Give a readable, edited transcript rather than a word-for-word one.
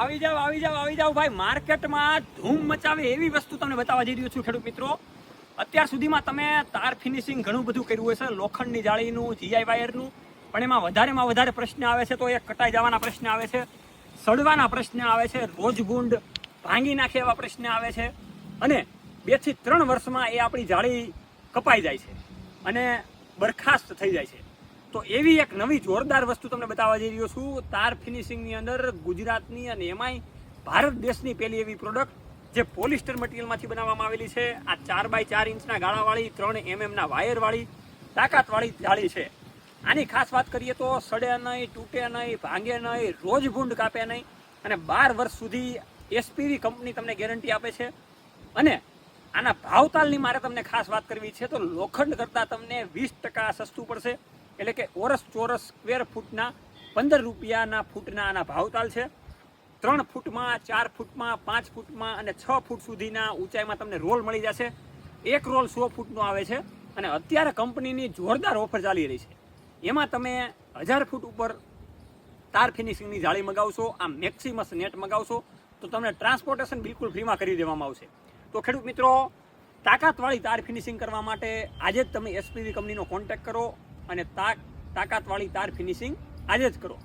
આવી જાવ ભાઈ, માર્કેટમાં ધૂમ મચાવે એવી વસ્તુ તમને બતાવવા જઈ રહ્યો છું ખેડૂત મિત્રો. અત્યાર સુધીમાં તમે તાર ફિનિશિંગ ઘણું બધું કર્યું હશે, લોખંડની જાળીનું, જીઆઈ વાયરનું, પણ એમાં વધારેમાં વધારે પ્રશ્ન આવે છે તો એ કટાઈ જવાના પ્રશ્ન આવે છે, સડવાના પ્રશ્ન આવે છે, રોજગુંડ ભાંગી નાખે એવા પ્રશ્ન આવે છે, અને 2 થી 3 વર્ષમાં એ આપણી જાળી કપાઈ જાય છે અને બરખાસ્ત થઈ જાય છે. તો એવી એક નવી જોરદાર વસ્તુ તમને બતાવવા જઈ રહ્યો છું. તાર ફિનિશિંગની અંદર ગુજરાતની અને એમાંય ભારત દેશની પહેલી એવી પ્રોડક્ટ જે પોલિસ્ટર મટીરિયલમાંથી બનાવવામાં આવેલી છે. આ 4x4 ઇંચના ગાળાવાળી 3 mm વાયરવાળી તાકાતવાળી જાળી છે. આની ખાસ વાત કરીએ તો સડે નહીં, તૂટે નહીં, ભાંગે નહીં, રોજ ભૂંડ કાપે નહીં, અને 12 વર્ષ સુધી એસપીવી કંપની તમને ગેરંટી આપે છે. અને આના ભાવતાલની મારે તમને ખાસ વાત કરવી છે તો લોખંડ કરતાં તમને 20% સસ્તું પડશે. એટલે કે ચોરસ સ્ક્વેર ફૂટના 15 રૂપિયાના ફૂટના આના ભાવતાલ છે. 3 ફૂટમાં, 4 ફૂટમાં, 5 ફૂટમાં અને 6 ફૂટ સુધીના ઊંચાઈમાં તમને રોલ મળી જશે. એક રોલ 100 ફૂટનો આવે છે અને અત્યારે કંપનીની જોરદાર ઓફર ચાલી રહી છે. એમાં તમે 1000 ફૂટ ઉપર તાર ફિનિશિંગની જાળી મગાવશો, આ મેક્સિમસ નેટ મગાવશો તો તમને ટ્રાન્સપોર્ટેશન બિલકુલ ફ્રીમાં કરી દેવામાં આવશે. તો ખેડૂત મિત્રો, તાકાતવાળી તાર ફિનિશિંગ કરવા માટે આજે જ તમે એસપીવી કંપનીનો કોન્ટેક્ટ કરો અને તાકાતવાળી તાર ફિનિશિંગ આજે જ કરો.